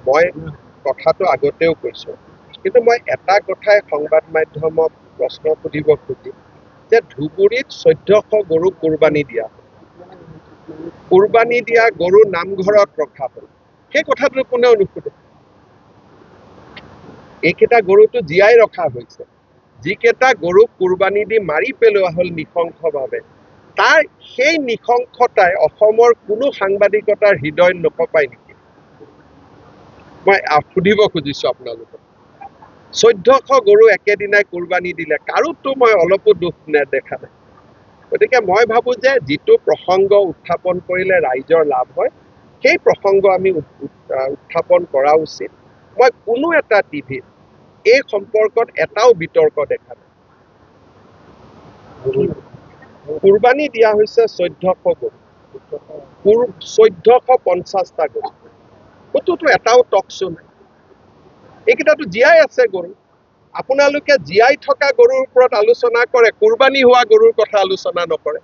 মই কথাটো আগতেও কৈছোঁ, কিন্তু মই এটা কথাই সংবাদ মাধ্যমক প্ৰশ্ন সুধিব খুজিম যে ধুবুৰীত 1400 গৰু কোৰবানী দিয়া কোৰবানী দিয়া গৰু নামঘৰত ৰখা হ'ল, সেই কথাটো কোনেও নুসুধে। এইকেইটা গৰুটো জীয়াই ৰখা হৈছে, যিকেইটা গৰুক কোৰবানী দি মাৰি পেলোৱা হ'ল নৃশংসভাৱে, তাৰ সেই নৃশংসতাই অসমৰ কোনো সাংবাদিকতাৰ হৃদয় নকঁপাই নেকি? মই সুধিব খুজিছোঁ আপোনালোকক। 1400 গৰু একেদিনাই কোৰবানী দিলে, কাৰোতো মই অলপো দুখ নেদেখা নাই। গতিকে মই ভাবোঁ যে যিটো প্ৰসংগ উত্থাপন কৰিলে ৰাইজৰ লাভ হয়, সেই প্ৰসংগ আমি উত্থাপন কৰা উচিত। মই কোনো এটা টিভিত এই সম্পৰ্কত এটাও বিতৰ্ক দেখা নাই। কোৰবানী দিয়া হৈছে 1400 গৰু, 1450টা গৰু, ক'তোতো এটাও টকশ্ব নাই। এইকেইটাতো জীয়াই আছে গৰু। আপোনালোকে জীয়াই থকা গৰুৰ ওপৰত আলোচনা কৰে, কোৰবানী হোৱা গৰুৰ কথা আলোচনা নকৰে।